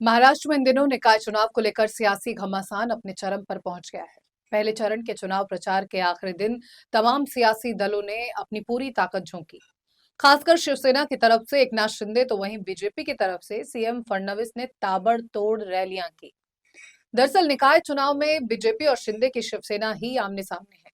महाराष्ट्र में इन दिनों निकाय चुनाव को लेकर सियासी घमासान अपने चरम पर पहुंच गया है। पहले चरण के चुनाव प्रचार के आखिरी दिन तमाम सियासी दलों ने अपनी पूरी ताकत झोंकी। खासकर शिवसेना की तरफ से एकनाथ शिंदे तो वहीं बीजेपी की तरफ से सीएम फडणवीस ने ताबड़तोड़ रैलियां की। दरअसल निकाय चुनाव में बीजेपी और शिंदे की शिवसेना ही आमने सामने है।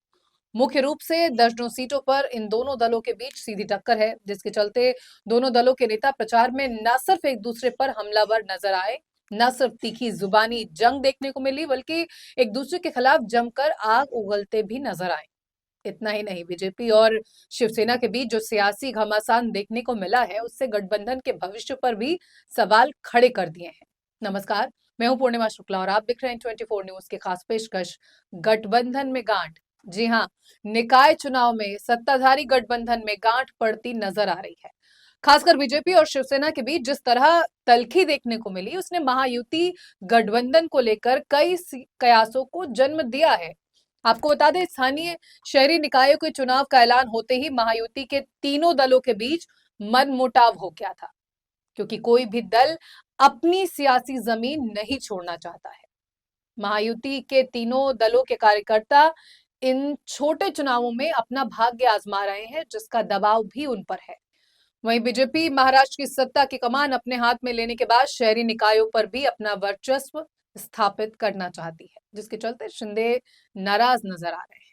मुख्य रूप से दर्जनों सीटों पर इन दोनों दलों के बीच सीधी टक्कर है, जिसके चलते दोनों दलों के नेता प्रचार में न सिर्फ एक दूसरे पर हमलावर नजर आए, न सिर्फ तीखी जुबानी जंग देखने को मिली, बल्कि एक दूसरे के खिलाफ जमकर आग उगलते भी नजर आए। इतना ही नहीं, बीजेपी और शिवसेना के बीच जो सियासी घमासान देखने को मिला है, उससे गठबंधन के भविष्य पर भी सवाल खड़े कर दिए हैं। नमस्कार, मैं हूं पूर्णिमा शुक्ला और आप देख रहे हैं 24 न्यूज की खास पेशकश गठबंधन में गांठ। जी हां, निकाय चुनाव में सत्ताधारी गठबंधन में गांठ पड़ती नजर आ रही है। खासकर बीजेपी और शिवसेना के बीच जिस तरह तल्खी देखने को मिली, उसने महायुति गठबंधन को लेकर कई कयासों को जन्म दिया है। आपको बता दें, स्थानीय शहरी निकायों के चुनाव का ऐलान होते ही महायुति के तीनों दलों के बीच मनमुटाव हो गया था, क्योंकि कोई भी दल अपनी सियासी जमीन नहीं छोड़ना चाहता है। महायुति के तीनों दलों के कार्यकर्ता इन छोटे चुनावों में अपना भाग्य आजमा रहे हैं, जिसका दबाव भी उन पर है। वहीं बीजेपी महाराष्ट्र की सत्ता की कमान अपने हाथ में लेने के बाद शहरी निकायों पर भी अपना वर्चस्व स्थापित करना चाहती है, जिसके चलते शिंदे नाराज नजर आ रहे हैं।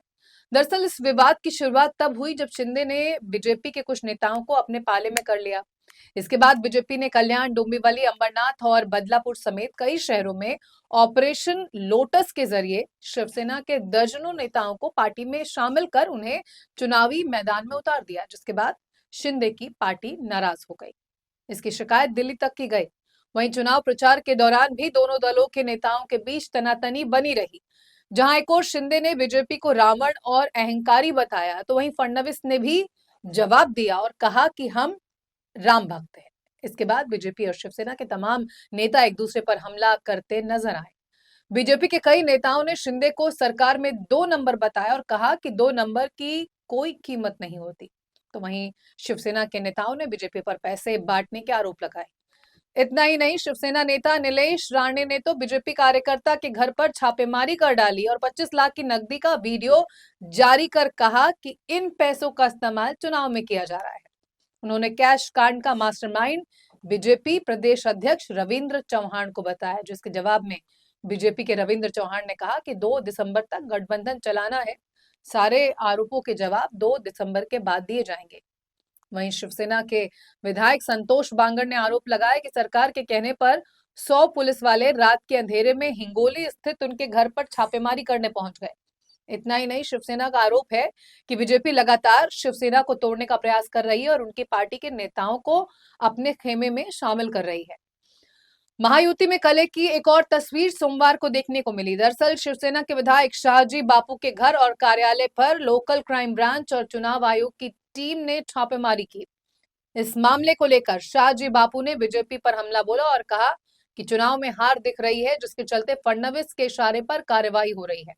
दरअसल इस विवाद की शुरुआत तब हुई जब शिंदे ने बीजेपी के कुछ नेताओं को अपने पाले में कर लिया। इसके बाद बीजेपी ने कल्याण, डोंबिवली, अंबरनाथ और बदलापुर समेत कई शहरों में ऑपरेशन लोटस के जरिए शिवसेना के दर्जनों नेताओं को पार्टी में शामिल कर उन्हें चुनावी मैदान में उतार दिया, जिसके बाद शिंदे की पार्टी नाराज हो गई। इसकी शिकायत दिल्ली तक की गई। वहीं चुनाव प्रचार के दौरान भी दोनों दलों के नेताओं के बीच तनातनी बनी रही। जहां एक और शिंदे ने बीजेपी को रावण और अहंकारी बताया, तो वहीं फडणवीस ने भी जवाब दिया और कहा कि हम राम भक्त हैं। इसके बाद बीजेपी और शिवसेना के तमाम नेता एक दूसरे पर हमला करते नजर आए। बीजेपी के कई नेताओं ने शिंदे को सरकार में 2 नंबर बताया और कहा कि 2 नंबर की कोई कीमत नहीं होती। तो वहीं शिवसेना के नेताओं ने बीजेपी पर पैसे बांटने के आरोप लगाए। इतना ही नहीं, शिवसेना नेता नीलेश राणे ने तो बीजेपी कार्यकर्ता के घर पर छापेमारी कर डाली और 25 लाख की नकदी का वीडियो जारी कर कहा कि इन पैसों का इस्तेमाल चुनाव में किया जा रहा है। उन्होंने कैश कांड का मास्टरमाइंड बीजेपी प्रदेश अध्यक्ष रविंद्र चौहान को बताया, जिसके जवाब में बीजेपी के रविंद्र चौहान ने कहा कि 2 दिसंबर तक गठबंधन चलाना है। सारे आरोपों के जवाब 2 दिसंबर के बाद दिए जाएंगे। वहीं शिवसेना के विधायक संतोष बांगर ने आरोप लगाया कि सरकार के कहने पर 100 पुलिस वाले रात के अंधेरे में हिंगोली स्थित उनके घर पर छापेमारी करने पहुंच गए। इतना ही नहीं, शिवसेना का आरोप है कि बीजेपी लगातार शिवसेना को तोड़ने का प्रयास कर रही है और उनकी पार्टी के नेताओं को अपने खेमे में शामिल कर रही है। महायुति में कलह की एक और तस्वीर सोमवार को देखने को मिली। दरअसल शिवसेना के विधायक शाहजी बापू के घर और कार्यालय पर लोकल क्राइम ब्रांच और चुनाव आयोग की टीम ने छापेमारी की। इस मामले को लेकर शाहजी बापू ने बीजेपी पर हमला बोला और कहा कि चुनाव में हार दिख रही है, जिसके चलते फडणवीस के इशारे पर कार्रवाई हो रही है।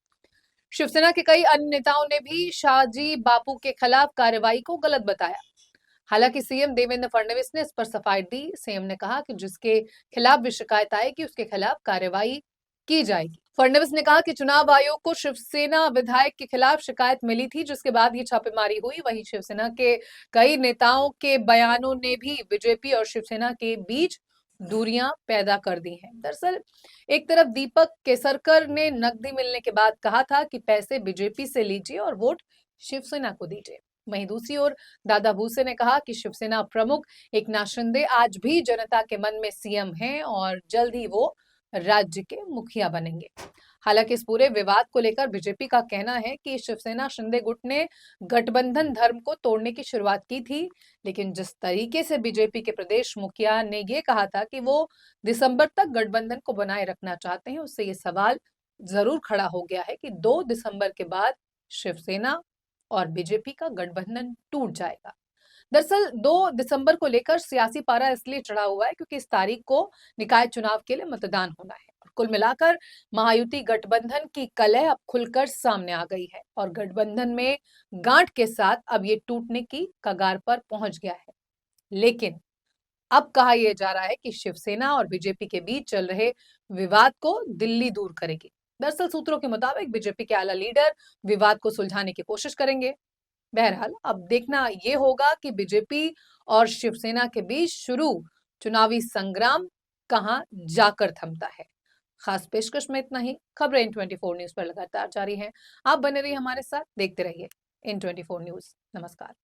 शिवसेना के कई अन्य नेताओं ने भी शाहजी बापू के खिलाफ कार्रवाई को गलत बताया। हालांकि सीएम देवेंद्र फडणवीस ने इस पर सफाई दी। सीएम ने कहा कि जिसके खिलाफ भी शिकायत आएगी उसके खिलाफ कार्रवाई की जाएगी। फडणवीस ने कहा कि चुनाव आयोग को शिवसेना विधायक के खिलाफ शिकायत मिली थी, जिसके बाद ये छापेमारी हुई। वहीं शिवसेना के कई नेताओं के बयानों ने भी बीजेपी और शिवसेना के बीच दूरियां पैदा कर दी हैं। दरअसल एक तरफ दीपक केसरकर ने नकदी मिलने के बाद कहा था कि पैसे बीजेपी से लीजिए और वोट शिवसेना को दीजिए। वहीं दूसरी ओर दादा भूसे ने कहा कि शिवसेना प्रमुख एकनाथ शिंदे आज भी जनता के मन में सीएम हैं और जल्द ही वो राज्य के मुखिया बनेंगे। हालांकि इस पूरे विवाद को लेकर बीजेपी का कहना है कि शिवसेना शिंदे गुट ने गठबंधन धर्म को तोड़ने की शुरुआत की थी, लेकिन जिस तरीके से बीजेपी के प्रदेश मुखिया ने ये कहा था कि वो दिसंबर तक गठबंधन को बनाए रखना चाहते हैं, उससे ये सवाल जरूर खड़ा हो गया है कि 2 दिसंबर के बाद शिवसेना और बीजेपी का गठबंधन टूट जाएगा। दरअसल 2 दिसंबर को लेकर सियासी पारा इसलिए चढ़ा हुआ है क्योंकि इस तारीख को निकाय चुनाव के लिए मतदान होना है। और कुल मिलाकर महायुति गठबंधन की कलह अब खुलकर सामने आ गई है और गठबंधन में गांठ के साथ अब ये टूटने की कगार पर पहुंच गया है। लेकिन अब कहा यह जा रहा है कि शिवसेना और बीजेपी के बीच चल रहे विवाद को दिल्ली दूर करेगी। दरअसल सूत्रों के मुताबिक बीजेपी के आला लीडर विवाद को सुलझाने की कोशिश करेंगे। बहरहाल अब देखना यह होगा कि बीजेपी और शिवसेना के बीच शुरू चुनावी संग्राम कहां जाकर थमता है। खास पेशकश में इतना ही। खबरें इन 24 न्यूज पर लगातार जारी हैं। आप बने रहिए हमारे साथ, देखते रहिए इन 24 न्यूज। नमस्कार।